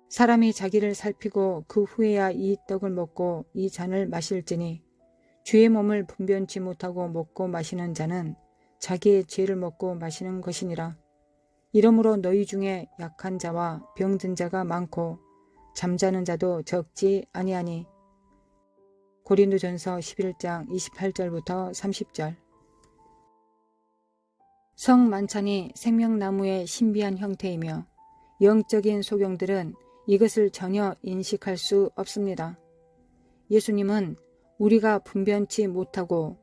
사람이 자기를 살피고 그 후에야 이 떡을 먹고 이 잔을 마실지니 주의 몸을 분변치 못하고 먹고 마시는 자는 자기의 죄를 먹고 마시는 것이니라. 이러므로 너희 중에 약한 자와 병든 자가 많고 잠자는 자도 적지 아니하니. 고린도전서 11장 28절부터 30절. 성만찬이 생명나무의 신비한 형태이며 영적인 소경들은 이것을 전혀 인식할 수 없습니다. 예수님은 우리가 분변치 못하고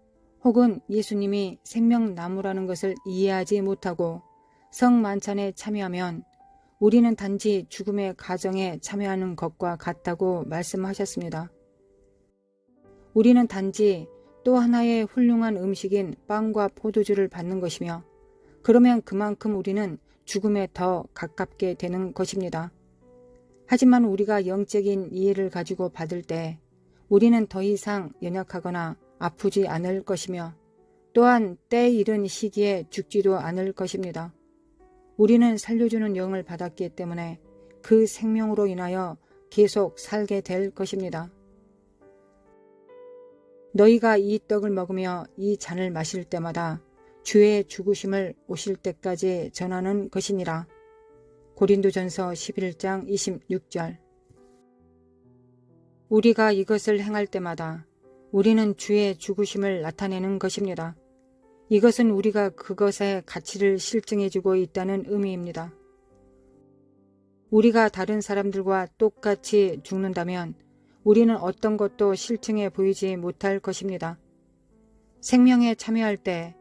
혹은 예수님이 생명나무라는 것을 이해하지 못하고 성만찬에 참여하면 우리는 단지 죽음의 가정에 참여하는 것과 같다고 말씀하셨습니다. 우리는 단지 또 하나의 훌륭한 음식인 빵과 포도주를 받는 것이며 그러면 그만큼 우리는 죽음에 더 가깝게 되는 것입니다. 하지만 우리가 영적인 이해를 가지고 받을 때 우리는 더 이상 연약하거나 아프지 않을 것이며 또한 때 이른 시기에 죽지도 않을 것입니다. 우리는 살려주는 영을 받았기 때문에 그 생명으로 인하여 계속 살게 될 것입니다. 너희가 이 떡을 먹으며 이 잔을 마실 때마다 주의 죽으심을 오실 때까지 전하는 것이니라. 고린도전서 11장 26절. 우리가 이것을 행할 때마다 우리는 주의 죽으심을 나타내는 것입니다. 이것은 우리가 그것의 가치를 실증해주고 있다는 의미입니다. 우리가 다른 사람들과 똑같이 죽는다면 우리는 어떤 것도 실증해 보이지 못할 것입니다. 생명에 참여할 때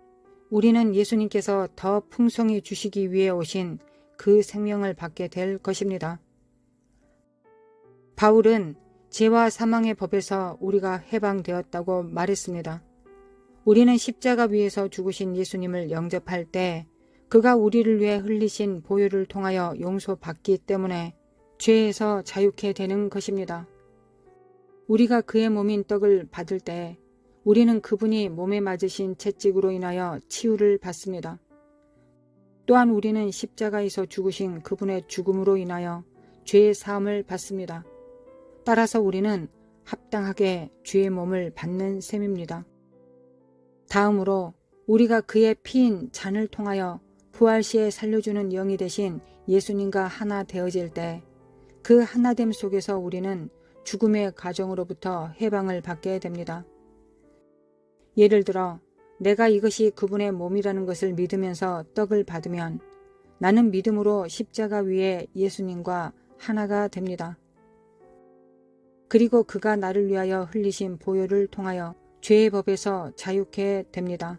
우리는 예수님께서 더 풍성히 주시기 위해 오신 그 생명을 받게 될 것입니다. 바울은 죄와 사망의 법에서 우리가 해방되었다고 말했습니다. 우리는 십자가 위에서 죽으신 예수님을 영접할 때 그가 우리를 위해 흘리신 보혈을 통하여 용서받기 때문에 죄에서 자유케 되는 것입니다. 우리가 그의 몸인 떡을 받을 때 우리는 그분이 몸에 맞으신 채찍으로 인하여 치유를 받습니다. 또한 우리는 십자가에서 죽으신 그분의 죽음으로 인하여 죄의 사함을 받습니다. 따라서 우리는 합당하게 주의 몸을 받는 셈입니다. 다음으로 우리가 그의 피인 잔을 통하여 부활 시에 살려주는 영이 되신 예수님과 하나 되어질 때 그 하나됨 속에서 우리는 죽음의 가정으로부터 해방을 받게 됩니다. 예를 들어 내가 이것이 그분의 몸이라는 것을 믿으면서 떡을 받으면 나는 믿음으로 십자가 위에 예수님과 하나가 됩니다. 그리고 그가 나를 위하여 흘리신 보혈을 통하여 죄의 법에서 자유케 됩니다.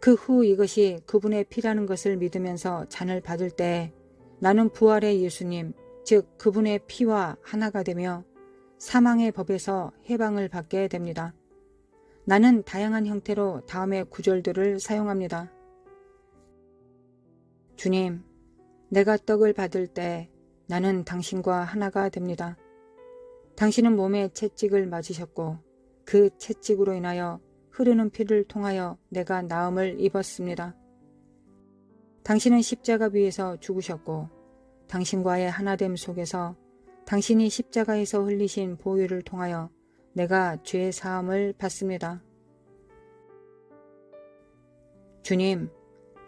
그 후 이것이 그분의 피라는 것을 믿으면서 잔을 받을 때 나는 부활의 예수님, 즉 그분의 피와 하나가 되며 사망의 법에서 해방을 받게 됩니다. 나는 다양한 형태로 다음의 구절들을 사용합니다. 주님, 내가 떡을 받을 때 나는 당신과 하나가 됩니다. 당신은 몸에 채찍을 맞으셨고 그 채찍으로 인하여 흐르는 피를 통하여 내가 나음을 입었습니다. 당신은 십자가 위에서 죽으셨고 당신과의 하나됨 속에서 당신이 십자가에서 흘리신 보혈을 통하여 내가 죄 사함을 받습니다. 주님,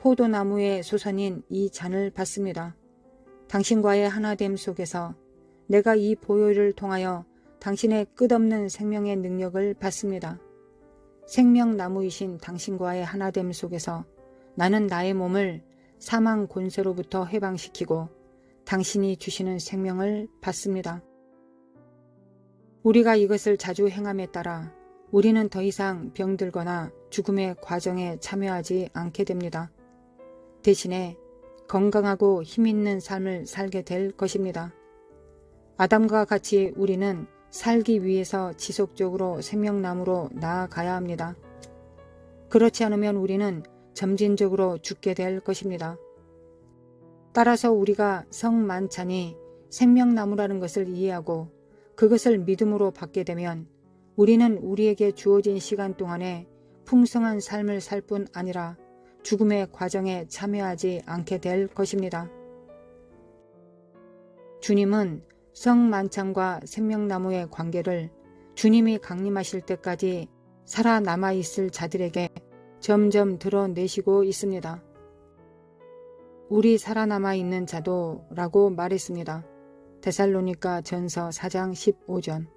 포도나무의 소선인 이 잔을 받습니다. 당신과의 하나됨 속에서 내가 이 보혈을 통하여 당신의 끝없는 생명의 능력을 받습니다. 생명나무이신 당신과의 하나됨 속에서 나는 나의 몸을 사망 권세로부터 해방시키고 당신이 주시는 생명을 받습니다. 우리가 이것을 자주 행함에 따라 우리는 더 이상 병들거나 죽음의 과정에 참여하지 않게 됩니다. 대신에 건강하고 힘있는 삶을 살게 될 것입니다. 아담과 같이 우리는 살기 위해서 지속적으로 생명나무로 나아가야 합니다. 그렇지 않으면 우리는 점진적으로 죽게 될 것입니다. 따라서 우리가 성만찬이 생명나무라는 것을 이해하고 그것을 믿음으로 받게 되면 우리는 우리에게 주어진 시간 동안에 풍성한 삶을 살 뿐 아니라 죽음의 과정에 참여하지 않게 될 것입니다. 주님은 성만찬과 생명나무의 관계를 주님이 강림하실 때까지 살아남아 있을 자들에게 점점 드러내시고 있습니다. 우리 살아남아 있는 자도 라고 말했습니다. 데살로니가 전서 4장 15절.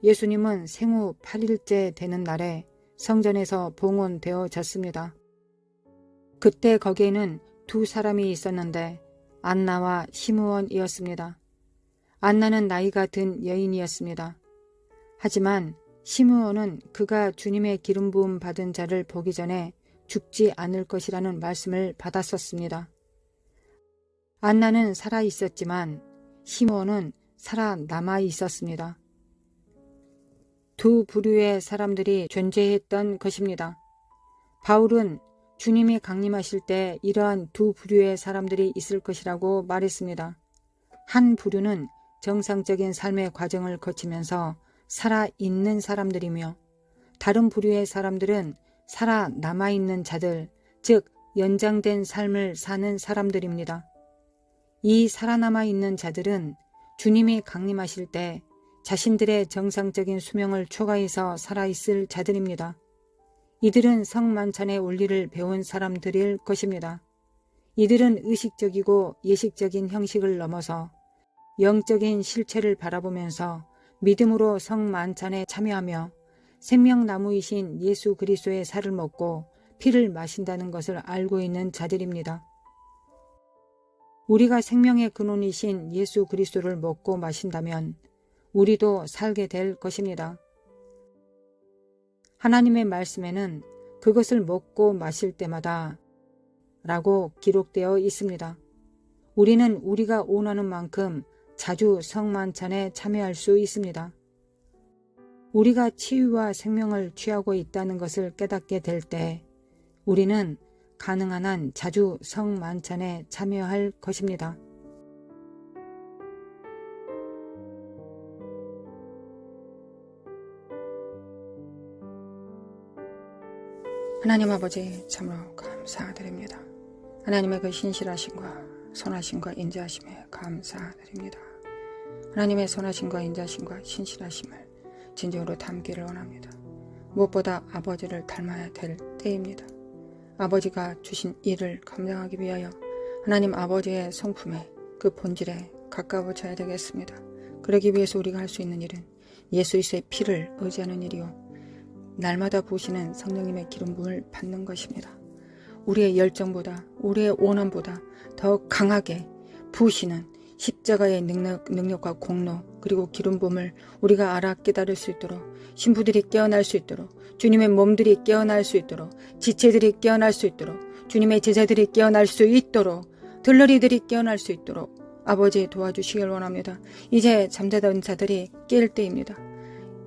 예수님은 생후 8일째 되는 날에 성전에서 봉헌되어졌습니다. 그때 거기에는 두 사람이 있었는데 안나와 시므온이었습니다. 안나는 나이가 든 여인이었습니다. 하지만 시므온은 그가 주님의 기름 부음 받은 자를 보기 전에 죽지 않을 것이라는 말씀을 받았었습니다. 안나는 살아 있었지만 시므온은 살아남아 있었습니다. 두 부류의 사람들이 존재했던 것입니다. 바울은 주님이 강림하실 때 이러한 두 부류의 사람들이 있을 것이라고 말했습니다. 한 부류는 정상적인 삶의 과정을 거치면서 살아있는 사람들이며 다른 부류의 사람들은 살아남아있는 자들, 즉 연장된 삶을 사는 사람들입니다. 이 살아남아있는 자들은 주님이 강림하실 때 자신들의 정상적인 수명을 초과해서 살아있을 자들입니다. 이들은 성만찬의 원리를 배운 사람들일 것입니다. 이들은 의식적이고 예식적인 형식을 넘어서 영적인 실체를 바라보면서 믿음으로 성만찬에 참여하며 생명나무이신 예수 그리스도의 살을 먹고 피를 마신다는 것을 알고 있는 자들입니다. 우리가 생명의 근원이신 예수 그리스도를 먹고 마신다면 우리도 살게 될 것입니다. 하나님의 말씀에는 그것을 먹고 마실 때마다 라고 기록되어 있습니다. 우리는 우리가 원하는 만큼 자주 성만찬에 참여할 수 있습니다. 우리가 치유와 생명을 취하고 있다는 것을 깨닫게 될 때 우리는 가능한 한 자주 성만찬에 참여할 것입니다. 하나님 아버지 참으로 감사드립니다. 하나님의 그 신실하심과 선하심과 인자하심에 감사드립니다. 하나님의 선하심과 인자하심과 신실하심을 진정으로 담기를 원합니다. 무엇보다 아버지를 닮아야 될 때입니다. 아버지가 주신 일을 감당하기 위하여 하나님 아버지의 성품에 그 본질에 가까워져야 되겠습니다. 그러기 위해서 우리가 할 수 있는 일은 예수 그리스도의 피를 의지하는 일이요 날마다 부으시는 성령님의 기름 부음을 받는 것입니다. 우리의 열정보다 우리의 원함보다 더 강하게 부으시는 십자가의 능력과 공로 그리고 기름 부음을 우리가 알아 깨달을 수 있도록 신부들이 깨어날 수 있도록 주님의 몸들이 깨어날 수 있도록 지체들이 깨어날 수 있도록 주님의 제자들이 깨어날 수 있도록 들러리들이 깨어날 수 있도록 아버지 도와주시길 원합니다. 이제 잠자던 자들이 깰 때입니다.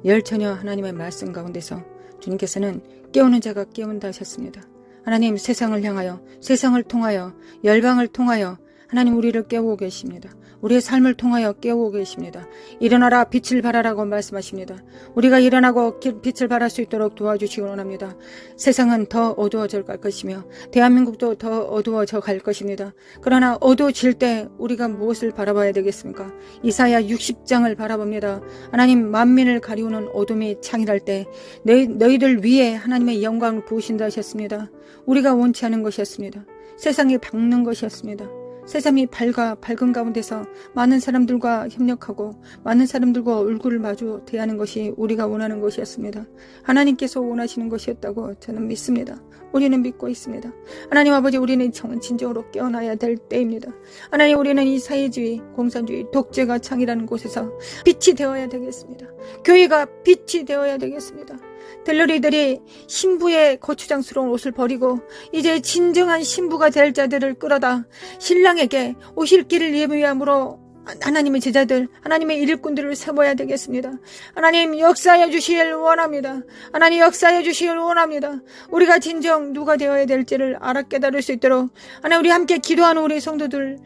열처녀 하나님의 말씀 가운데서 주님께서는 깨우는 자가 깨운다 하셨습니다. 하나님 세상을 향하여 세상을 통하여 열방을 통하여 하나님 우리를 깨우고 계십니다. 우리의 삶을 통하여 깨우고 계십니다. 일어나라 빛을 발하라고 말씀하십니다. 우리가 일어나고 빛을 발할 수 있도록 도와주시기 원합니다. 세상은 더 어두워져 갈 것이며 대한민국도 더 어두워져 갈 것입니다. 그러나 어두워질 때 우리가 무엇을 바라봐야 되겠습니까? 이사야 60장을 바라봅니다. 하나님 만민을 가리우는 어둠이 창일할 때 너희들 위에 하나님의 영광을 부으신다 하셨습니다. 우리가 원치 않은 것이었습니다. 세상이 밝는 것이었습니다. 세상이 밝은 가운데서 많은 사람들과 협력하고 많은 사람들과 얼굴을 마주 대하는 것이 우리가 원하는 것이었습니다. 하나님께서 원하시는 것이었다고 저는 믿습니다. 우리는 믿고 있습니다. 하나님 아버지 우리는 진정으로 깨어나야 될 때입니다. 하나님 우리는 이 사회주의, 공산주의, 독재가 창이라는 곳에서 빛이 되어야 되겠습니다. 교회가 빛이 되어야 되겠습니다. 들러리들이 신부의 거추장스러운 옷을 버리고 이제 진정한 신부가 될 자들을 끌어다 신랑에게 오실 길을 예비함으로 하나님의 제자들, 하나님의 일꾼들을 세워야 되겠습니다. 하나님 역사해 주시길 원합니다. 하나님 역사해 주시길 원합니다. 우리가 진정 누가 되어야 될지를 알아 깨달을 수 있도록 하나님 우리 함께 기도하는 우리 성도들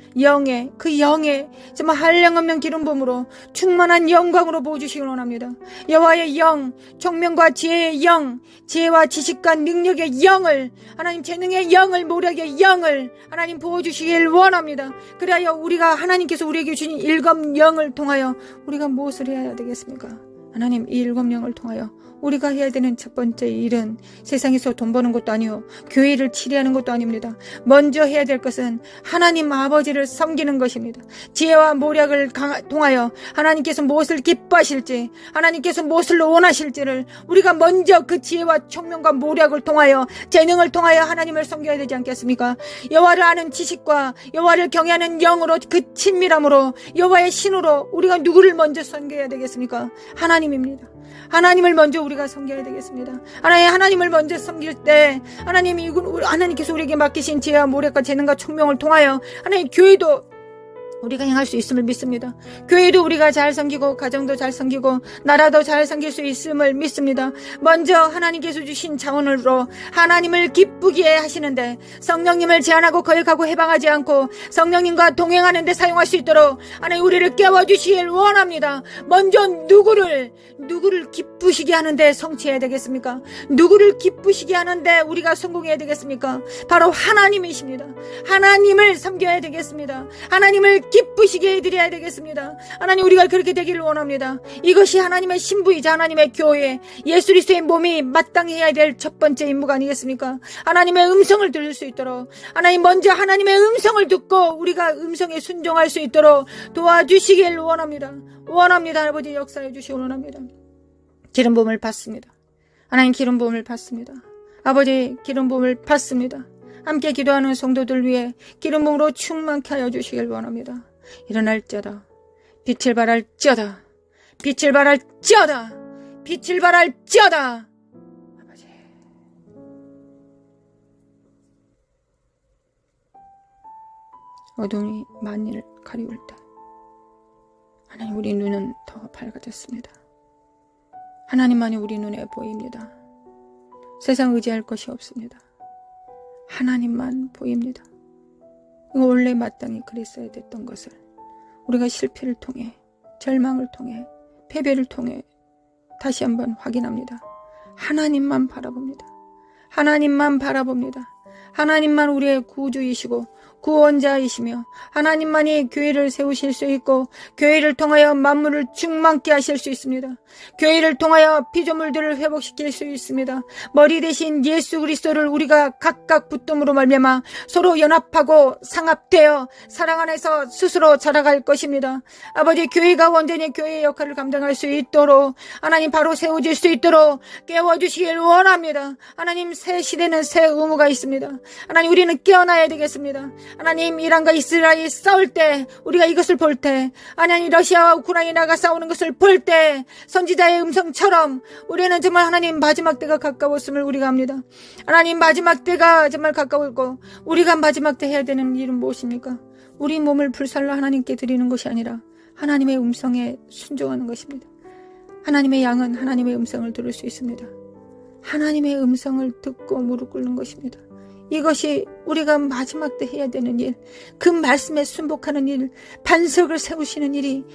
그 영의 정말 한량없는 기름 부음으로 충만한 영광으로 부어주시길 원합니다. 여호와의 영, 총명과 지혜의 영, 지혜와 지식과 능력의 영을 하나님 재능의 영을 모략의 영을 하나님 부어주시길 원합니다. 그래야 우리가 하나님께서 우리에게 주신 일곱 영을 통하여 우리가 무엇을 해야 되겠습니까? 하나님 이 일곱 영을 통하여 우리가 해야 되는 첫 번째 일은 세상에서 돈 버는 것도 아니요 교회를 치리하는 것도 아닙니다. 먼저 해야 될 것은 하나님 아버지를 섬기는 것입니다. 지혜와 모략을 통하여 하나님께서 무엇을 기뻐하실지 하나님께서 무엇을 원하실지를 우리가 먼저 그 지혜와 총명과 모략을 통하여 재능을 통하여 하나님을 섬겨야 되지 않겠습니까? 여호와를 아는 지식과 여호와를 경외하는 영으로 그 친밀함으로 여호와의 신으로 우리가 누구를 먼저 섬겨야 되겠습니까? 하나님입니다. 하나님을 먼저 우리가 섬겨야 되겠습니다. 하나님을 먼저 섬길 때 하나님께서 우리에게 맡기신 지혜와 모략과 재능과 총명을 통하여 하나님 교회도 우리가 행할 수 있음을 믿습니다. 교회도 우리가 잘 섬기고 가정도 잘 섬기고 나라도 잘 섬길 수 있음을 믿습니다. 먼저 하나님께서 주신 자원으로 하나님을 기쁘게 하시는데 성령님을 제한하고 거역하고 해방하지 않고 성령님과 동행하는 데 사용할 수 있도록 하나님 우리를 깨워주시길 원합니다. 먼저 누구를 기쁘시게 하는데 성취해야 되겠습니까? 누구를 기쁘시게 하는데 우리가 성공해야 되겠습니까? 바로 하나님이십니다. 하나님을 섬겨야 되겠습니다. 하나님을 기쁘시게 해드려야 되겠습니다. 하나님 우리가 그렇게 되기를 원합니다. 이것이 하나님의 신부이자 하나님의 교회 예수 그리스도의 몸이 마땅히 해야 될 첫 번째 임무가 아니겠습니까? 하나님의 음성을 들을 수 있도록 하나님 먼저 하나님의 음성을 듣고 우리가 음성에 순종할 수 있도록 도와주시길 원합니다. 아버지 역사해 주시기 원합니다. 기름 부음을 받습니다. 하나님 기름 부음을 받습니다. 아버지 기름 부음을 받습니다. 함께 기도하는 성도들 위해 기름 부음으로 충만케 하여 주시길 원합니다. 일어날지어다. 빛을 발할지어다. 빛을 발할지어다. 빛을 발할지어다. 아버지. 어둠이 만일 가리울 때 하나님 우리 눈은 더 밝아졌습니다. 하나님만이 우리 눈에 보입니다. 세상 의지할 것이 없습니다. 하나님만 보입니다. 이거 원래 마땅히 그랬어야 됐던 것을 우리가 실패를 통해 절망을 통해 패배를 통해 다시 한번 확인합니다. 하나님만 바라봅니다. 하나님만 바라봅니다. 하나님만 우리의 구주이시고 구원자이시며 하나님만이 교회를 세우실 수 있고 교회를 통하여 만물을 충만케 하실 수 있습니다. 교회를 통하여 피조물들을 회복시킬 수 있습니다. 머리 대신 예수 그리스도를 우리가 각각 붙듦으로 말미암아 서로 연합하고 상합되어 사랑 안에서 스스로 자라갈 것입니다. 아버지 교회가 온전히 교회의 역할을 감당할 수 있도록 하나님 바로 세워질 수 있도록 깨워주시길 원합니다. 하나님 새 시대는 새 의무가 있습니다. 하나님 우리는 깨어나야 되겠습니다. 하나님 이란과 이스라엘이 싸울 때 우리가 이것을 볼 때 하나님 러시아와 우크라이나가 싸우는 것을 볼 때 선지자의 음성처럼 우리는 정말 하나님 마지막 때가 가까웠음을 우리가 압니다. 하나님 마지막 때가 정말 가까웠고 우리가 마지막 때 해야 되는 일은 무엇입니까? 우리 몸을 불살라 하나님께 드리는 것이 아니라 하나님의 음성에 순종하는 것입니다. 하나님의 양은 하나님의 음성을 들을 수 있습니다. 하나님의 음성을 듣고 무릎 꿇는 것입니다. 이것이 우리가 마지막 때 해야 되는 일, 그 말씀에 순복하는 일, 반석을 세우시는 일이,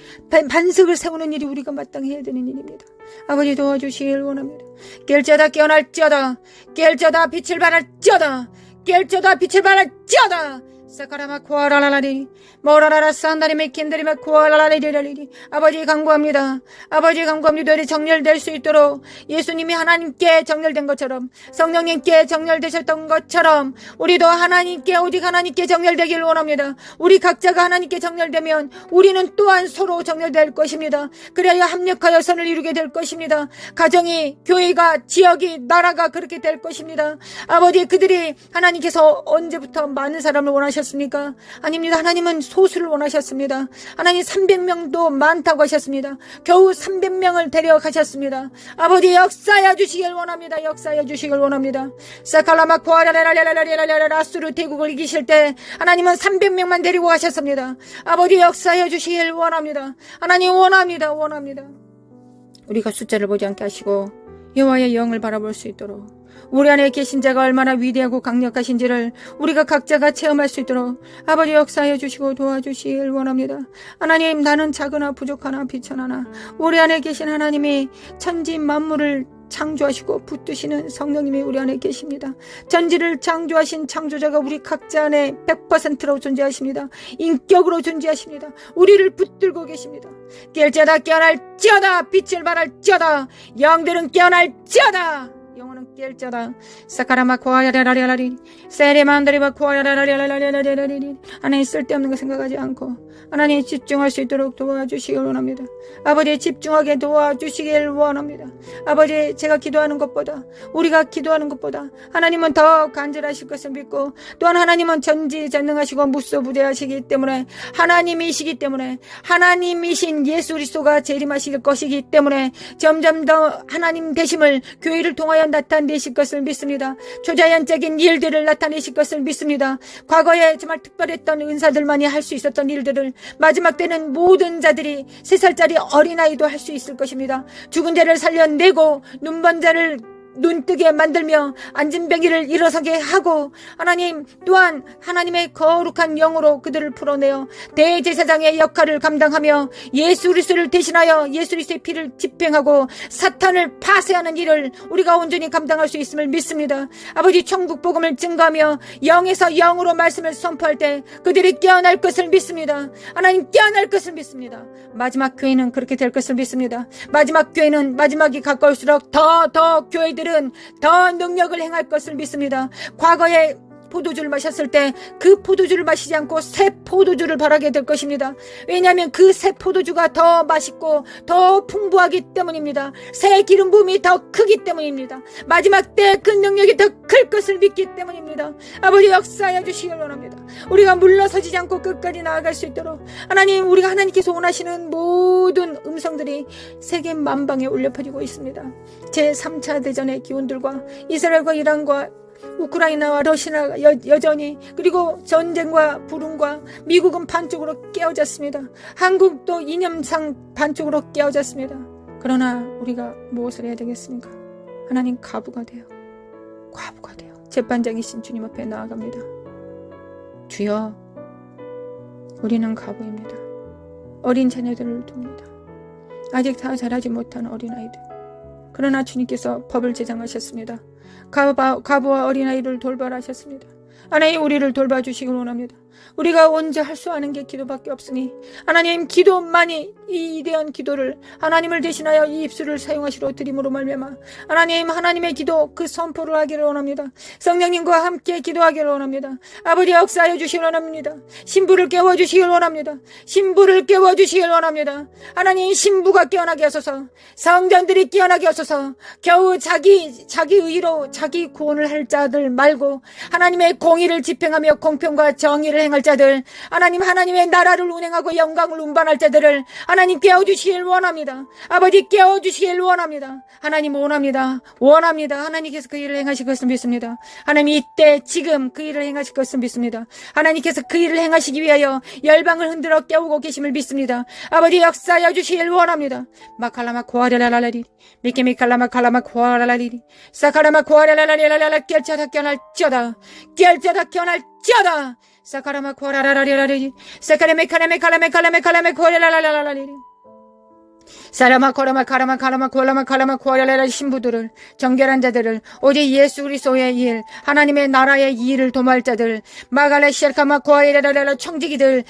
반석을 세우는 일이 우리가 마땅히 해야 되는 일입니다. 아버지 도와주시길 원합니다. 깰지어다 깨어날지어다, 깰지어다 빛을 발할지어다, 깰지어다 빛을 발할지어다. 사카라마 코아라라라리 모라라라 산다리메 킨다리메 코아라라리리라리리. 아버지 간구합니다. 아버지 간구합니다. 우리 정렬될 수 있도록 예수님이 하나님께 정렬된 것처럼 성령님께 정렬되셨던 것처럼 우리도 하나님께 오직 하나님께 정렬되기를 원합니다. 우리 각자가 하나님께 정렬되면 우리는 또한 서로 정렬될 것입니다. 그래야 합력하여 선을 이루게 될 것입니다. 가정이 교회가 지역이 나라가 그렇게 될 것입니다. 아버지 그들이 하나님께서 언제부터 많은 사람을 원하셨습니까? 원하셨습니까? 아닙니다. 하나님은 소수를 원하셨습니다. 하나님 300명도 많다고 하셨습니다. 겨우 300명을 데려가셨습니다. 아버지 역사해 주시길 원합니다. 역사해 주시길 원합니다. 사칼라마 코아라라라라라라라라라스루 대국을 이기실 때 하나님은 300명만 데리고 가셨습니다. 아버지 역사해 주시길 원합니다. 하나님 원합니다. 우리가 숫자를 보지 않게 하시고 여호와의 영을 바라볼 수 있도록, 우리 안에 계신 자가 얼마나 위대하고 강력하신지를 우리가 각자가 체험할 수 있도록 아버지 역사해 주시고 도와주시길 원합니다. 하나님, 나는 작으나 부족하나 비천하나 우리 안에 계신 하나님이 천지 만물을 창조하시고 붙드시는 성령님이 우리 안에 계십니다. 전지를 창조하신 창조자가 우리 각자 안에 100%로 존재하십니다. 인격으로 존재하십니다. 우리를 붙들고 계십니다. 깰지어다 깨어날지어다, 빛을 발할지어다, 영들은 깨어날지어다, 영혼은 깰지어다. 사카라마 코아야라라라라리 세레만다리바 코아야라라라라라라리. 하나님, 쓸데없는 거 생각하지 않고 하나님 집중할 수 있도록 도와주시길 원합니다. 아버지, 집중하게 도와주시길 원합니다. 아버지, 제가 기도하는 것보다, 우리가 기도하는 것보다 하나님은 더 간절하실 것을 믿고, 또한 하나님은 전지전능하시고 무소부재하시기 때문에, 하나님이시기 때문에, 하나님이신 예수 그리스도가 재림하실 것이기 때문에 점점 더 하나님 되심을 교회를 통하여 나타내실 것을 믿습니다. 초자연적인 일들을 나타내실 것을 믿습니다. 과거에 정말 특별했던 은사들만이 할 수 있었던 일들을 마지막 때는 모든 자들이, 3살짜리 어린아이도 할 수 있을 것입니다. 죽은 자를 살려내고 눈먼 자를 눈뜨게 만들며 안진뱅이를 일어서게 하고, 하나님 또한 하나님의 거룩한 영으로 그들을 풀어내어 대제사장의 역할을 감당하며 예수 그리스도를 대신하여 예수 그리스도의 피를 집행하고 사탄을 파쇄하는 일을 우리가 온전히 감당할 수 있음을 믿습니다. 아버지, 천국 복음을 증거하며 영에서 영으로 말씀을 선포할 때 그들이 깨어날 것을 믿습니다. 하나님, 깨어날 것을 믿습니다. 마지막 교회는 그렇게 될 것을 믿습니다. 마지막 교회는 마지막이 가까울수록 더 교회들은 더 능력을 행할 것을 믿습니다. 과거에 포도주를 마셨을 때 그 포도주를 마시지 않고 새 포도주를 바라게 될 것입니다. 왜냐하면 그 새 포도주가 더 맛있고 더 풍부하기 때문입니다. 새 기름 부음이 더 크기 때문입니다. 마지막 때 그 능력이 더 클 것을 믿기 때문입니다. 아버지, 역사해 주시길 원합니다. 우리가 물러서지 않고 끝까지 나아갈 수 있도록 하나님, 우리가 하나님께서 원하시는 모든 음성들이 세계 만방에 울려 퍼지고 있습니다. 제3차 대전의 기운들과 이스라엘과 이란과 우크라이나와 러시아가 여전히, 그리고 전쟁과 불운과 미국은 반쪽으로 깨어졌습니다. 한국도 이념상 반쪽으로 깨어졌습니다. 그러나 우리가 무엇을 해야 되겠습니까? 하나님, 과부가 돼요. 재판장이신 주님 앞에 나아갑니다. 주여, 우리는 과부입니다. 어린 자녀들을 둡니다. 아직 다 자라지 못한 어린아이들. 그러나 주님께서 법을 제정하셨습니다. 과부와 어린아이를 돌봐하셨습니다. 하나님, 우리를 돌봐주시길 원합니다. 우리가 언제 할 수 아는 게 기도밖에 없으니 하나님, 기도만이, 이 위대한 기도를 하나님을 대신하여 이 입술을 사용하시러 드림으로 말미암아 하나님, 하나님의 기도 그 선포를 하기를 원합니다. 성령님과 함께 기도하기를 원합니다. 아버지, 역사해 주시길 원합니다. 신부를 깨워주시길 원합니다. 하나님, 신부가 깨어나게 하소서. 성전들이 깨어나게 하소서. 겨우 자기 의로 자기 구원을 할 자들 말고 하나님의 공의를 집행하며 공평과 정의를 행할 자들, 하나님의 나라를 운행하고 영광을 운반할 자들을 하나님 깨워주시길 원합니다. 아버지, 깨워주시길 원합니다. 하나님, 원합니다. 하나님께서 그 일을 행하실 것을 믿습니다. 하나님, 이때 지금 그 일을 행하실 것을 믿습니다. 하나님께서 그 일을 행하시기 위하여 열방을 흔들어 깨우고 계심을 믿습니다. 아버지, 역사하여 주시길 원합니다. 마칼라마 코아라라라리 미케미칼라마 칼라마 코아라라리 사카라마 코아라라라리라라 깨어날지어다 사카라마 코아라라라리라리 사카라메카라메칼라메칼라메칼라메 코아라라라라리 사라마 코라마 카라마 카라마 콜라마 칼라마 코아라라 신부들을, 정결한 자들을, 오직 예수 그리스도의 일, 하나님의 나라의 일을 도모할 자들, 마갈레 시알카마 코아라라라 청지기들을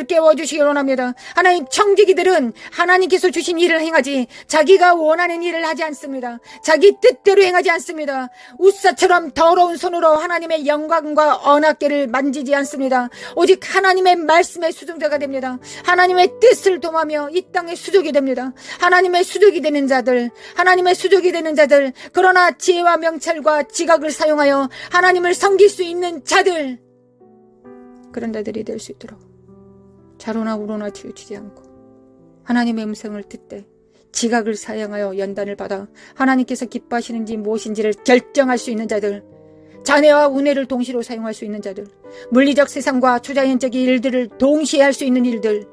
깨워주시기 원합니다. 하나님, 청지기들은 하나님께서 주신 일을 행하지 자기가 원하는 일을 하지 않습니다. 자기 뜻대로 행하지 않습니다. 우사처럼 더러운 손으로 하나님의 영광과 언약궤를 만지지 않습니다. 오직 하나님의 말씀의 수종자가 됩니다. 하나님의 뜻을 도모하며 이 땅의 수족이 됩니다. 하나님의 수족이 되는 자들, 그러나 지혜와 명찰과 지각을 사용하여 하나님을 섬길 수 있는 자들, 그런 자들이 될 수 있도록 좌로나 우로나 치우치지 않고 하나님의 음성을 듣되 지각을 사용하여 연단을 받아 하나님께서 기뻐하시는지 무엇인지를 결정할 수 있는 자들, 자네와 운해를 동시로 사용할 수 있는 자들, 물리적 세상과 초자연적인 일들을 동시에 할 수 있는 일들,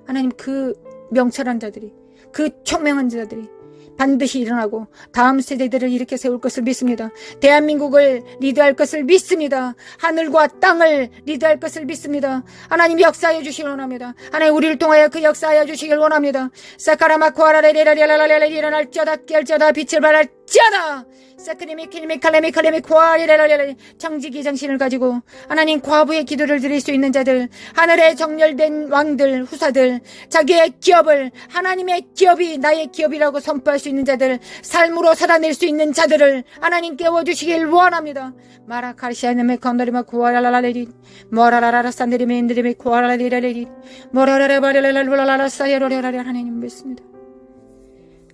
하나님 그 명철한 자들이, 그 총명한 자들이 반드시 일어나고 다음 세대들을 일으켜 세울 것을 믿습니다. 대한민국을 리드할 것을 믿습니다. 하늘과 땅을 리드할 것을 믿습니다. 하나님 역사하여 주시길 원합니다. 하나님 우리를 통하여 그 역사하여 주시길 원합니다. 사카라마쿠아라레레라레라레레 일어날지어다 깰지어다 빛을 발할지어다 사크리미 키리미 칼레미 칼레미 쿠아리레라레레 청지기 정신을 가지고 하나님 과부의 기도를 드릴 수 있는 자들, 하늘에 정렬된 왕들, 후사들, 자기의 기업을 하나님의 기업이 나의 기업이라고 선포할 수 있는 자들, 삶으로 살아낼 수 있는 자들을 하나님 깨워주시길 원합니다. 마라카시아네메 건더리마 쿠아라라레리 모라라라라 산데리메 인드리메 쿠아라라리라레리 모라라라바레라라라라 사이로레라레 하나님 믿습니다.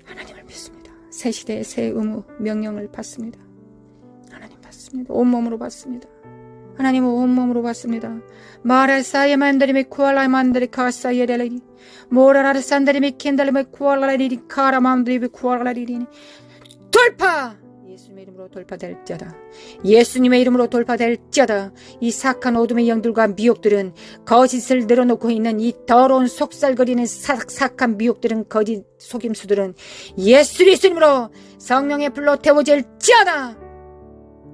하나님을 믿습니다. 새 시대의 새 의무 명령을 받습니다. 하나님 받습니다. 온몸으로 받습니다. 하나님 온몸으로 받습니다. 마라사이에 만드리메 쿠알라 만드리 카사이에레리 모라라라 산드리메 켄달리메 쿠알라리리 카라만드리메 쿠알라리리 돌파! 예수님의 이름으로 돌파될지어다. 예수님의 이름으로 돌파될지어다. 이 사악한 어둠의 영들과 미혹들은, 거짓을 늘어놓고 있는 이 더러운 속살거리는 사악한 미혹들은, 거짓 속임수들은 예수 그리스도로 성령의 불로 태워질지어다.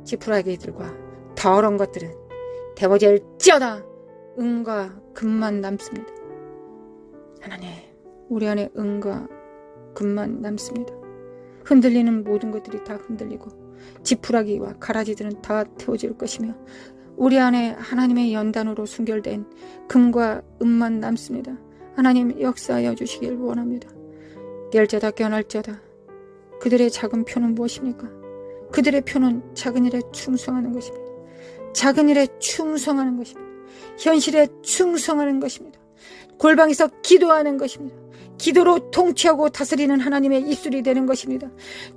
지푸라기들과 더러운 것들은 태워질지어다. 은과 금만 남습니다. 하나님, 우리 안에 은과 금만 남습니다. 흔들리는 모든 것들이 다 흔들리고 지푸라기와 가라지들은 다 태워질 것이며 우리 안에 하나님의 연단으로 순결된 금과 은만 남습니다. 하나님 역사하여 주시길 원합니다. 깰자다 깨어날자다. 그들의 작은 표는 무엇입니까? 그들의 표는 작은 일에 충성하는 것입니다. 작은 일에 충성하는 것입니다. 현실에 충성하는 것입니다. 골방에서 기도하는 것입니다. 기도로 통치하고 다스리는 하나님의 입술이 되는 것입니다.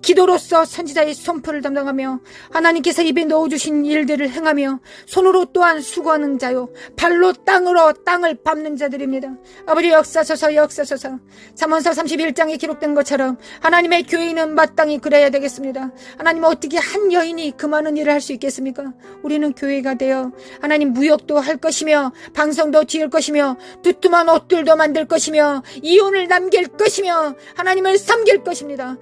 기도로서 선지자의 선포를 담당하며 하나님께서 입에 넣어주신 일들을 행하며 손으로 또한 수고하는 자요 발로 땅으로 땅을 밟는 자들입니다. 아버지 역사소서 역사소서. 잠언서 31장에 기록된 것처럼 하나님의 교회인은 마땅히 그래야 되겠습니다. 하나님 어떻게 한 여인이 그 많은 일을 할 수 있겠습니까? 우리는 교회가 되어 하나님 무역도 할 것이며 방송도 지을 것이며 두툼한 옷들도 만들 것이며 이혼을 남길 것이며 하나님을 섬길 것입니다.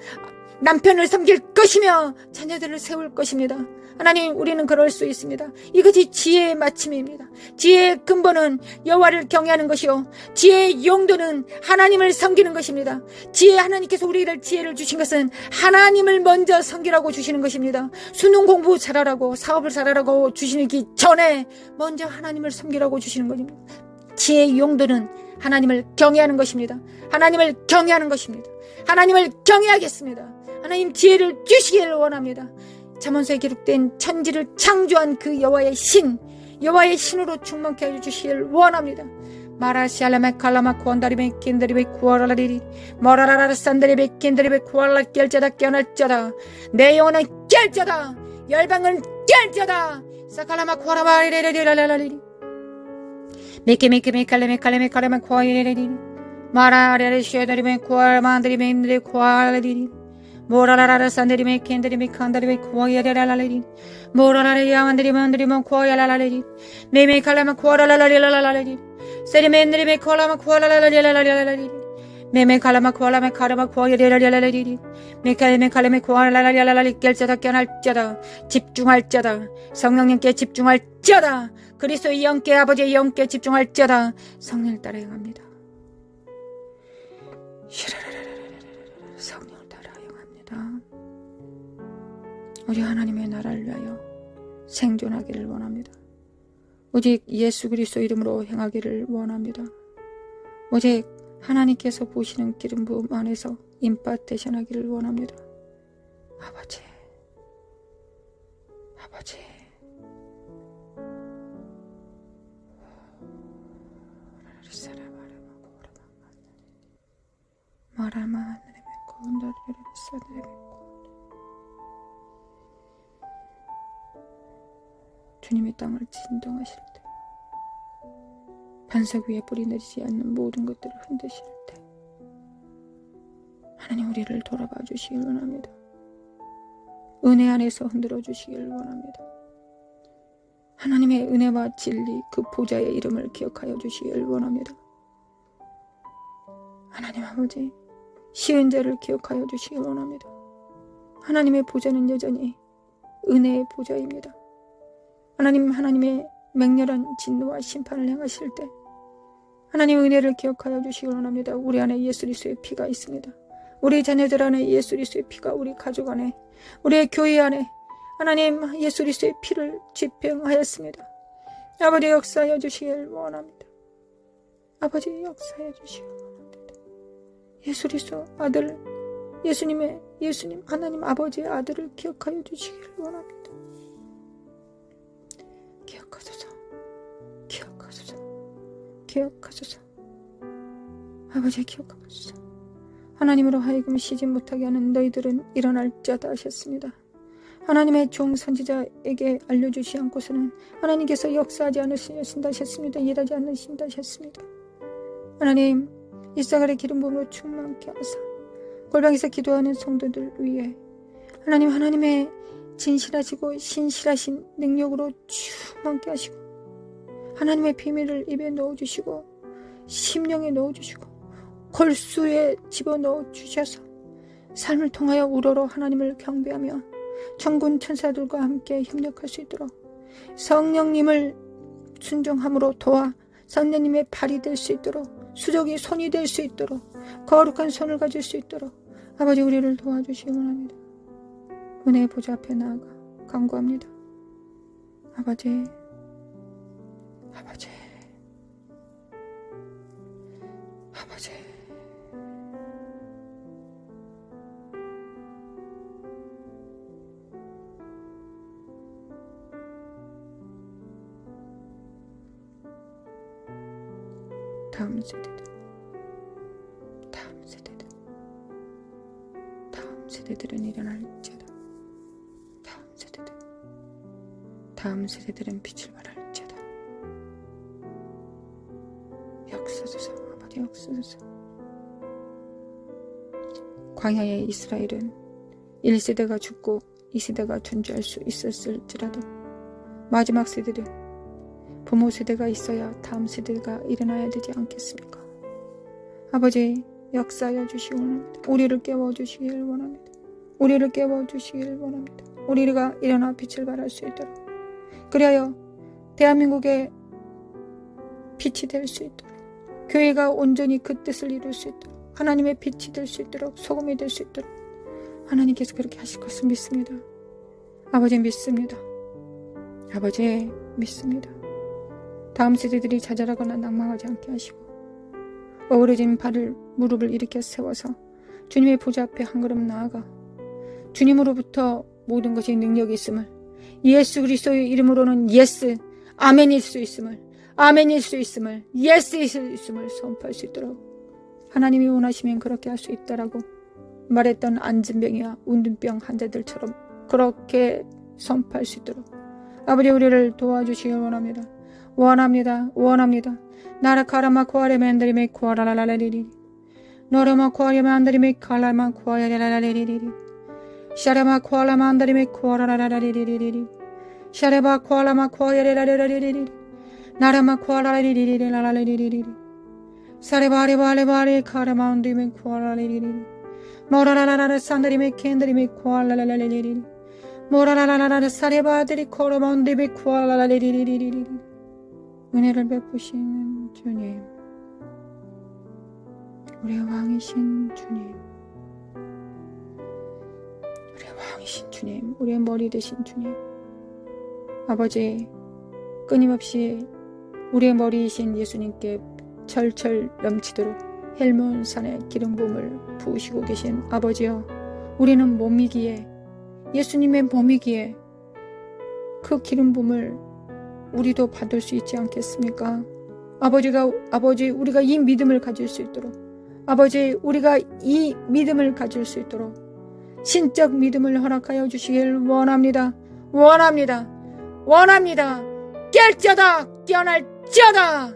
남편을 섬길 것이며 자녀들을 세울 것입니다. 하나님 우리는 그럴 수 있습니다. 이것이 지혜의 마침입니다. 지혜의 근본은 여호와를 경외하는 것이요 지혜의 용도는 하나님을 섬기는 것입니다. 지혜 하나님께서 우리를 지혜를 주신 것은 하나님을 먼저 섬기라고 주시는 것입니다. 수능 공부 잘하라고 사업을 잘하라고 주시기 전에 먼저 하나님을 섬기라고 주시는 것입니다. 지혜의 용도는 하나님을 경외하는 것입니다. 하나님을 경외하는 것입니다. 하나님을 경외하겠습니다. 하나님 지혜를 주시기를 원합니다. 잠언서에 기록된 천지를 창조한 그 여호와의 신, 여호와의 신으로 충만케 해주시기를 원합니다. 마라시알라메 칼라마 쿠안다리메 킨다리메 쿠아라리리 머라라라 산다리메 킨다리메 쿠알라 깰자다 깨어날자다. 내 영혼은 깰자다. 열방은 깰자다. 사칼라마 쿠아라바리레레레라라리리 메케메케메칼레메칼레메 칼레메 쿠아이레레리 마라레레 쉐다리메 쿠아만드리메 인드레 쿠아라리리 모라라라 산드리메 켄드리메 칸다리메 쿠아이레라라리리 모라라레 야만드리메 안드리메 쿠아이라라리리 메메칼레메 쿠아라라라리라라리리 세리메 콜라마 쿠아라라라리라라리리 메메칼레메 쿠알라메 카레메 쿠아이레라라리리 메칼레메 쿠아라라라리라라리 깰자다 깨어날자다. 집중할자다. 성령님께 집중할자다. 그리스도의 영께 아버지의 영께 집중할자다. 성령을 따라 행합니다. 성령을 따라 행합니다. 우리 하나님의 나라를 위하여 생존하기를 원합니다. 오직 예수 그리스도 이름으로 행하기를 원합니다. 오직 하나님께서 보시는 기름 부음 안에서 임파테이션 하기를 원합니다. 아버지, 아버지, 주님이 땅을 진동하실 때 반석 위에 뿌리 내리지 않는 모든 것들을 흔드실 때 하나님 우리를 돌아봐 주시길 원합니다. 은혜 안에서 흔들어 주시길 원합니다. 하나님의 은혜와 진리 그 보좌의 이름을 기억하여 주시길 원합니다. 하나님 아버지 시은 자를 기억하여 주시길 원합니다. 하나님의 보좌는 여전히 은혜의 보좌입니다. 하나님의 맹렬한 진노와 심판을 행하실 때 하나님 은혜를 기억하여 주시길 원합니다. 우리 안에 예수 그리스도의 피가 있습니다. 우리 자녀들 안에 예수 그리스도의 피가, 우리 가족 안에, 우리의 교회 안에 하나님 예수 그리스도의 피를 집행하였습니다. 아버지 역사하여 주시길 원합니다. 아버지 역사하여 주시길 원합니다. 예수 그리스도 아들 예수님 하나님 아버지의 아들을 기억하여 주시길 원합니다. 기억하소서. 아버지 기억하소서. 하나님으로 하여금 쉬지 못하게 하는 너희들은 일어날 자다 하셨습니다. 하나님의 종 선지자에게 알려주시 않고서는 하나님께서 역사하지 않으신다 하셨습니다. 일하지 않으신다 하셨습니다. 하나님 이사갈의 기름 부음으로 충만케 하사 골방에서 기도하는 성도들 위해 하나님의 진실하시고 신실하신 능력으로 충만케 하시고 하나님의 비밀을 입에 넣어주시고 심령에 넣어주시고 골수에 집어넣어 주셔서 삶을 통하여 우러러 하나님을 경배하며 천군 천사들과 함께 협력할 수 있도록 성령님을 순종함으로 도와 성령님의 발이 될 수 있도록 수족이 손이 될 수 있도록 거룩한 손을 가질 수 있도록 아버지 우리를 도와주시기 원합니다. 은혜의 보좌 앞에 나아가 간구합니다. 아버지 다음 세대들은 일어날지어다. 다음 세대들은 빛을 발할지어다. 역사소서 아버지 역사소서. 광야의 이스라엘은 1세대가 죽고 2세대가 존재할 수 있었을지라도 마지막 세대들 부모 세대가 있어야 다음 세대가 일어나야 되지 않겠습니까? 아버지 역사하여 주시기 원합니다. 우리를 깨워주시길 원합니다. 우리가 일어나 빛을 발할 수 있도록 그리하여 대한민국의 빛이 될 수 있도록 교회가 온전히 그 뜻을 이룰 수 있도록 하나님의 빛이 될 수 있도록 소금이 될 수 있도록 하나님께서 그렇게 하실 것을 믿습니다. 아버지 믿습니다. 다음 세대들이 좌절하거나 낭망하지 않게 하시고 어우러진 무릎을 일으켜 세워서 주님의 보좌 앞에 한 걸음 나아가 주님으로부터 모든 것이 능력이 있음을 예수 그리스도의 이름으로는 예스 아멘일 수 있음을 예스일 수 있음을 선포할 수 있도록 하나님이 원하시면 그렇게 할 수 있다라고 말했던 안진병이와 운둔병 환자들처럼 그렇게 선포할 수 있도록 아버지 우리를 도와주시기 원합니다. 나라 카라마 코아레 맨드리메 코아라라라리리 노라마 코아레 만드리메 칼라마 코아라라라리리 샤라마 코아라 만드리메 코아라라라리리리 샤레바 코아라마 코아레라라리리리 나라마 코아라리리리라라리리리 사레바레바레바레 카라마운드리메 코아라리리리 모라라라라 산드리메 켄드리메 코아라라라리리리 모라라라라 사레바들이 코라마운드리메 코아라라리리리리 은혜를 베푸시는 주님, 우리의 왕이신 주님, 우리의 머리 되신 주님, 아버지 끊임없이 우리의 머리이신 예수님께 철철 넘치도록 헬몬산의 기름 부음을 부으시고 계신 아버지여, 우리는 몸이기에 예수님의 몸이기에 그 기름 부음을 우리도 받을 수 있지 않겠습니까? 아버지 우리가 이 믿음을 가질 수 있도록 우리가 이 믿음을 가질 수 있도록 신적 믿음을 허락하여 주시길 원합니다. 깰지어다 깨어날지어다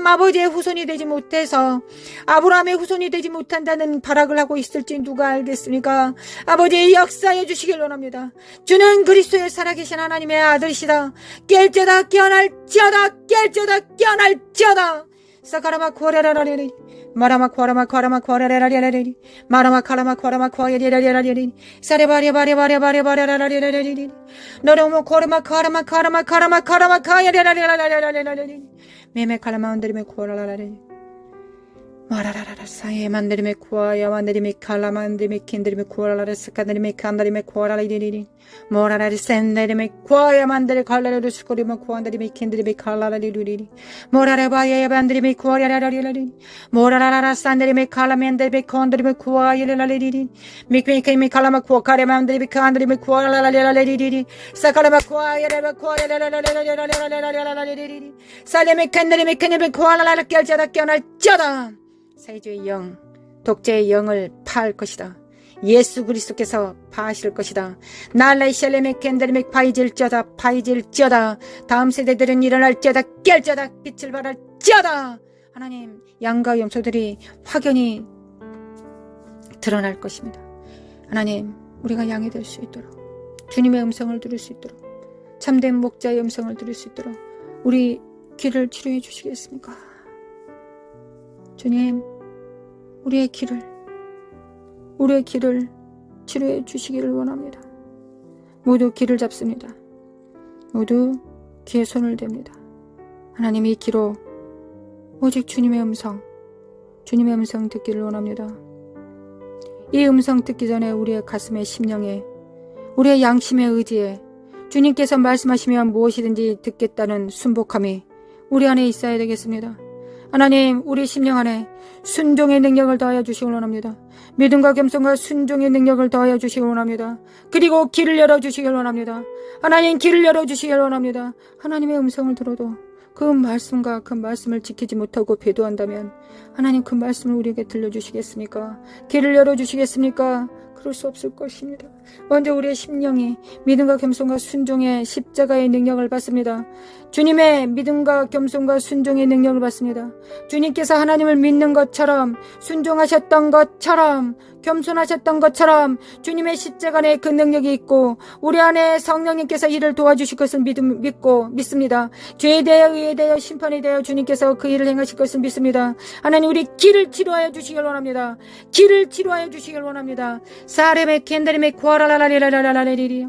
하나님 아버지의 후손이 되지 못해서 아브라함의 후손이 되지 못한다는 발악을 하고 있을지 누가 알겠습니까? 아버지 역사해 주시길 원합니다. 주는 그리스도의 살아계신 하나님의 아들이시다. 깰지어다 깨어날지어다 깰지어다 깨어날지어다. 사카라마 코레라라레리 마라마 코라마 코라마 코레라라레리 마라마 카라마 코라마 코레라라레리 사레바레바레바레바레바레라라레리 너로모 코라마 카라마 카라마 카라마 카라마 카레라라레리 메메 카라마 온데리메 코라라레리 마라라라라 사예 만데리메 코아야 만데리메 칼라마 만데리메 킨데리메 코라라레 스카데리메 칸다리메 코라라리리리 모라라리 센데리메 코아야 만데리 칼라레르 스코리메 코안데리메 킨데리메 칼라라리리리 모라라바야 만데리메 코아야라라리리 모라라라라 산데리메 칼라멘데리메 콘데리메 코아야라리리리 미크미케메 칼라마 코카레 만데리메 칸데리메 코라라라리리리 사카라마 코아야라라 코아야라라라라라라라라라리리 살레메 칸데리메 칸데리메 코아라라라 깰자다 깨어날자다. 사회주의 영, 독재의 영을 파할 것이다. 예수 그리스도께서 파하실 것이다. 날라이 샬레메 캔데르메 파이질지어다 파이질지어다. 다음 세대들은 일어날지어다 깰지어다 빛을 발할지어다. 하나님 양과 염소들이 확연히 드러날 것입니다. 하나님 우리가 양이 될 수 있도록 주님의 음성을 들을 수 있도록 참된 목자의 음성을 들을 수 있도록 우리 귀를 치료해 주시겠습니까? 주님 우리의 귀를 치료해 주시기를 원합니다. 모두 귀를 잡습니다. 모두 귀에 손을 댑니다. 하나님 이 귀로 오직 주님의 음성 듣기를 원합니다. 이 음성 듣기 전에 우리의 가슴에 심령에 우리의 양심의 의지에 주님께서 말씀하시면 무엇이든지 듣겠다는 순복함이 우리 안에 있어야 되겠습니다. 하나님 우리 심령 안에 순종의 능력을 더하여 주시기 원합니다. 믿음과 겸손과 순종의 능력을 더하여 주시기 원합니다. 그리고 길을 열어주시기 원합니다. 하나님 길을 열어주시기 원합니다. 하나님의 음성을 들어도 그 말씀과 그 말씀을 지키지 못하고 배도한다면 하나님 그 말씀을 우리에게 들려주시겠습니까? 길을 열어주시겠습니까? 그럴 수 없을 것입니다. 먼저 우리의 심령이 믿음과 겸손과 순종의 십자가의 능력을 받습니다. 주님의 믿음과 겸손과 순종의 능력을 받습니다. 주님께서 하나님을 믿는 것처럼 순종하셨던 것처럼 겸손하셨던 것처럼 주님의 십자가 안에 그 능력이 있고 우리 안에 성령님께서 이를 도와주실 것을 믿습니다. 죄에 대하여 의에 대하여 심판에 대하여 주님께서 그 일을 행하실 것을 믿습니다. 하나님 우리 길을 치료하여 주시길 원합니다. 길을 치료하여 주시길 원합니다. 사레메 켄데레메 쿠아라라라리라라라리리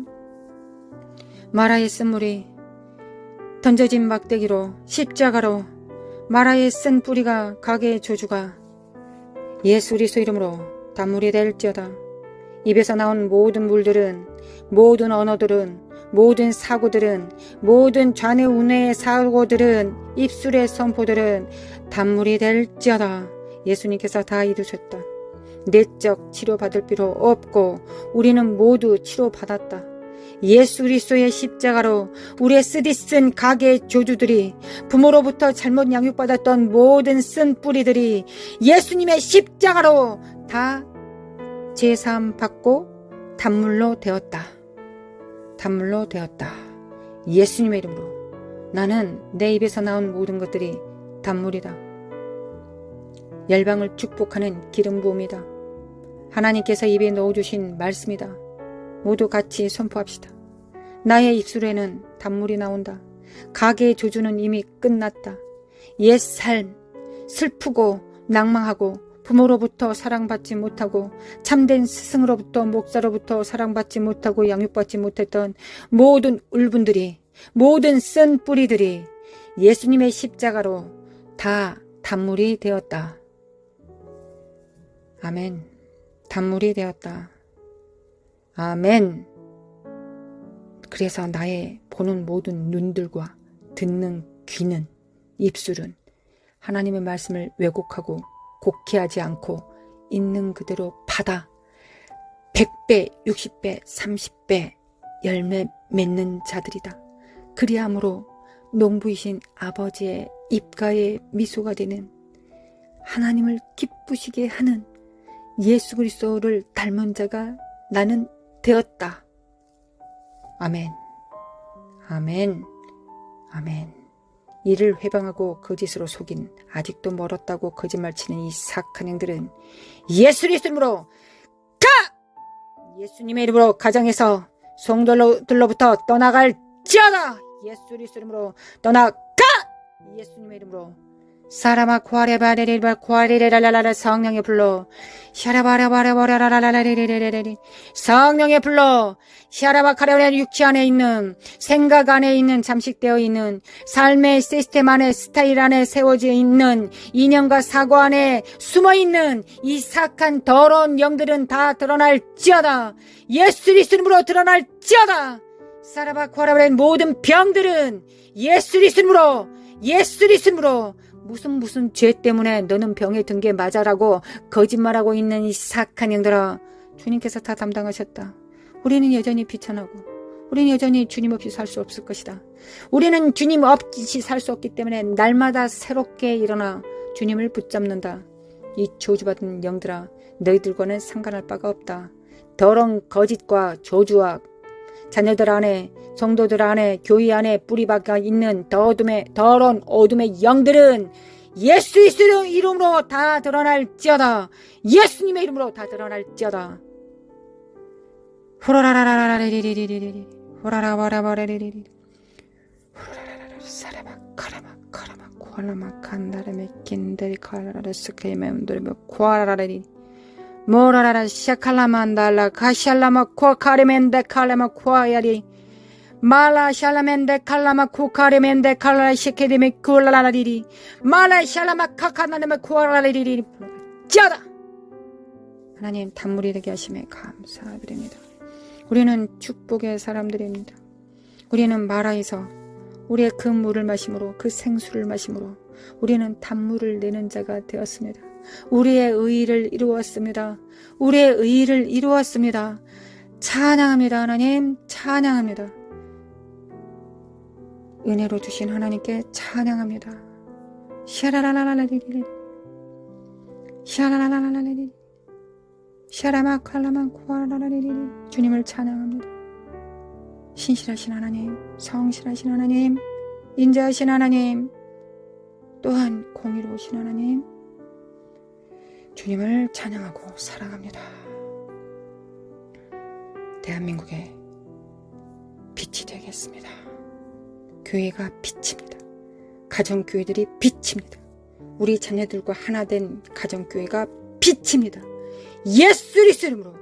마라의 쓴물이 던져진 막대기로 십자가로 마라의 쓴 뿌리가 가게의 저주가 예수 그리스도 이름으로 단물이 될지어다. 입에서 나온 모든 물들은, 모든 언어들은, 모든 사고들은, 모든 좌뇌우뇌의 사고들은, 입술의 선포들은 단물이 될지어다. 예수님께서 다 이루셨다. 내적 치료받을 필요 없고 우리는 모두 치료받았다. 예수 그리스도의 십자가로 우리의 쓰디쓴 가게의 조주들이, 부모로부터 잘못 양육받았던 모든 쓴 뿌리들이 예수님의 십자가로 다 제사함 받고 단물로 되었다. 단물로 되었다. 예수님의 이름으로 나는 내 입에서 나온 모든 것들이 단물이다. 열방을 축복하는 기름 부음이다. 하나님께서 입에 넣어주신 말씀이다. 모두 같이 선포합시다. 나의 입술에는 단물이 나온다. 가게의 조주는 이미 끝났다. 옛 삶, 슬프고 낭망하고 부모로부터 사랑받지 못하고 참된 스승으로부터 목사로부터 사랑받지 못하고 양육받지 못했던 모든 울분들이, 모든 쓴 뿌리들이 예수님의 십자가로 다 단물이 되었다. 아멘. 단물이 되었다. 아멘. 그래서 나의 보는 모든 눈들과 듣는 귀는, 입술은 하나님의 말씀을 왜곡하고 곡해하지 않고 있는 그대로 받아 100배, 60배, 30배 열매 맺는 자들이다. 그리함으로 농부이신 아버지의 입가에 미소가 되는, 하나님을 기쁘시게 하는 예수 그리스도를 닮은 자가 나는 되었다. 아멘. 아멘. 아멘. 이를 회방하고 거짓으로 속인, 아직도 멀었다고 거짓말치는 이 사악한 행들은 예수 그리스도로 가! 예수님의 이름으로 가정에서 성도들로부터 떠나갈지어다. 예수 그리스도로 떠나가! 예수님의 이름으로 사라마 코아레바레레바 코아레레랄랄라 성령의 불로 샤라바라바라바라라라라레레레레레 성령의 불로 샤라바카레레 육체 안에 있는, 생각 안에 있는, 잠식되어 있는 삶의 시스템 안에, 스타일 안에 세워져 있는, 이념과 사고 안에 숨어 있는 이 사악한 더러운 영들은 다 드러날지어다. 예수 그리스도로 드러날지어다. 사라바코아레바레 모든 병들은 예수 그리스도로, 예수 그리스도로, 무슨 죄 때문에 너는 병에 든 게 맞아라고 거짓말하고 있는 이 사악한 영들아, 주님께서 다 담당하셨다. 우리는 여전히 비천하고 우리는 여전히 주님 없이 살 수 없을 것이다. 우리는 주님 없이 살 수 없기 때문에 날마다 새롭게 일어나 주님을 붙잡는다. 이 저주받은 영들아, 너희들과는 상관할 바가 없다. 더러운 거짓과 저주와 자녀들 안에, 성도들 안에, 교회 안에 뿌리박아 있는 더러운 어둠의 영들은 예수 그리스도의 이름으로 다 드러날지어다. 예수님의 이름으로 다 드러날지어다. 호라라라라라리리리리리 호라라바라바라리리리 호라라라라 사라마 카라마 카라마 코알라마 칸다라메 킨데리 칼라라라 스케이메운드르메 코알라라리 모라라라 샤칼라만달라 카샬라마 코카레멘데 칼라마 코아야리 말라 샬라멘데 칼라마 코카레멘데 칼라 시케데메 쿨라라리리 말라 샬라마 카카나데메 코알라리리리 짜다. 하나님 단물이 되게 하심에 감사드립니다. 우리는 축복의 사람들입니다. 우리는 마라에서 우리의 그 물을 마심으로, 그 생수를 마심으로 우리는 단물을 내는 자가 되었습니다. 우리의 의의를 이루었습니다. 우리의 의의를 이루었습니다. 찬양합니다. 하나님 찬양합니다. 은혜로 주신 하나님께 찬양합니다. 샤라라라라리리 샤라라라라리리 샤라마칼라만 코아라라리리 주님을 찬양합니다. 신실하신 하나님, 성실하신 하나님, 인자하신 하나님, 또한 공의로우신 하나님, 주님을 찬양하고 사랑합니다. 대한민국의 빛이 되겠습니다. 교회가 빛입니다. 가정교회들이 빛입니다. 우리 자녀들과 하나 된 가정교회가 빛입니다. 예수 그리스도 이름으로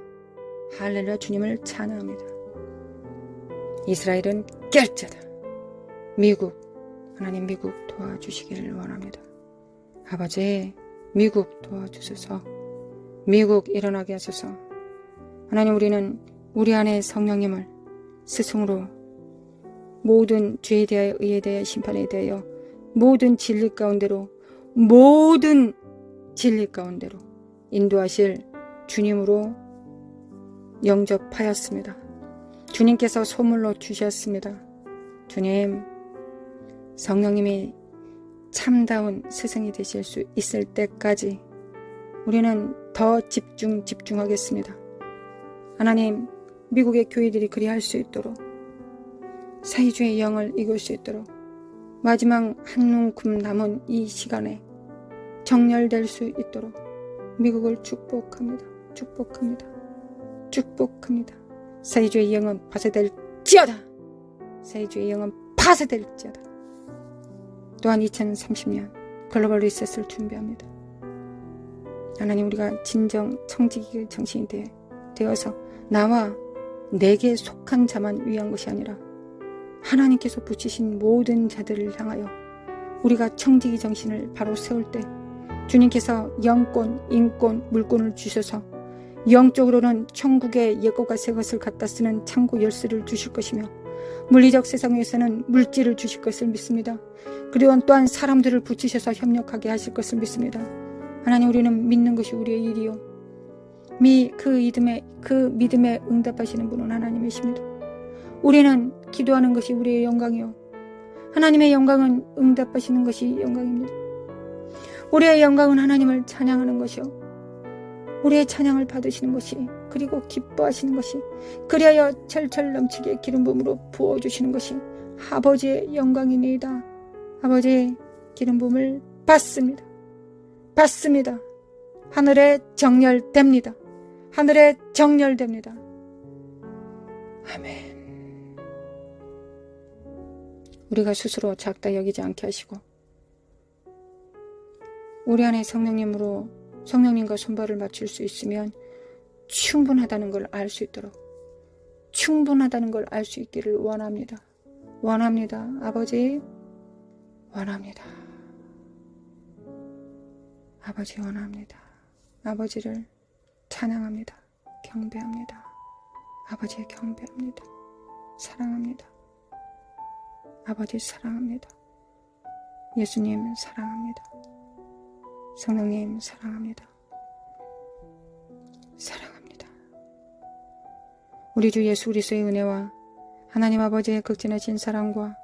할렐루야. 주님을 찬양합니다. 이스라엘은 결자다. 미국, 하나님 미국 도와주시기를 원합니다. 아버지, 미국 도와주소서. 미국 일어나게 하소서. 하나님, 우리는 우리 안에 성령님을 스승으로 모든 죄에 대하여, 의에 대하여, 심판에 대하여 모든 진리 가운데로, 모든 진리 가운데로 인도하실 주님으로 영접하였습니다. 주님께서 소물로 주셨습니다. 주님, 성령님이 참다운 스승이 되실 수 있을 때까지 우리는 더 집중하겠습니다. 하나님, 미국의 교회들이 그리할 수 있도록, 사회주의 영을 이길 수 있도록, 마지막 한눈금 남은 이 시간에 정렬될 수 있도록 미국을 축복합니다. 축복합니다. 축복합니다. 사회주의 영은 파쇄될지어다. 사회주의 영은 파쇄될지어다. 또한 2030년 글로벌 리셋을 준비합니다. 하나님, 우리가 진정 청지기 정신이 되어서 나와 내게 속한 자만 위한 것이 아니라 하나님께서 붙이신 모든 자들을 향하여 우리가 청지기 정신을 바로 세울 때 주님께서 영권, 인권, 물권을 주셔서 영적으로는 천국의 옛것과 새것을 갖다 쓰는 창고 열쇠를 주실 것이며 물리적 세상에서는 물질을 주실 것을 믿습니다. 그리고 또한 사람들을 붙이셔서 협력하게 하실 것을 믿습니다. 하나님, 우리는 믿는 것이 우리의 일이요, 그 믿음에 응답하시는 분은 하나님이십니다. 우리는 기도하는 것이 우리의 영광이요, 하나님의 영광은 응답하시는 것이 영광입니다. 우리의 영광은 하나님을 찬양하는 것이요, 우리의 찬양을 받으시는 것이, 그리고 기뻐하시는 것이, 그리하여 철철 넘치게 기름 부음으로 부어주시는 것이 아버지의 영광이니이다. 아버지의 기름 부음을 받습니다. 받습니다. 하늘에 정렬됩니다. 하늘에 정렬됩니다. 아멘. 우리가 스스로 작다 여기지 않게 하시고 우리 안에 성령님과 손발을 맞출 수 있으면 충분하다는 걸 알 수 있도록, 충분하다는 걸 알 수 있기를 원합니다. 원합니다. 아버지, 원합니다. 아버지, 원합니다. 아버지를 찬양합니다. 경배합니다. 아버지 경배합니다. 사랑합니다. 아버지 사랑합니다. 예수님 사랑합니다. 성령님 사랑합니다. 사랑합니다. 우리 주 예수 그리스도의 은혜와 하나님 아버지의 극진하신 사랑과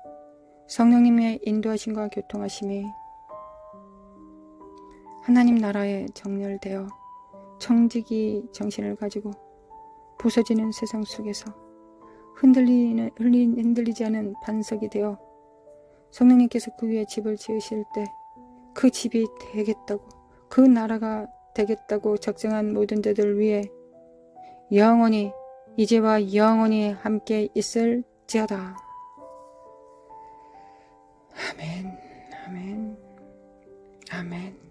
성령님의 인도하심과 교통하심이 하나님 나라에 정렬되어 청지기 정신을 가지고 부서지는 세상 속에서 흔들리지 않은 반석이 되어 성령님께서 그 위에 집을 지으실 때 그 집이 되겠다고, 그 나라가 되겠다고 작정한 모든 자들 위해 영원히, 이제와 영원히 함께 있을지어다. 아멘, 아멘, 아멘.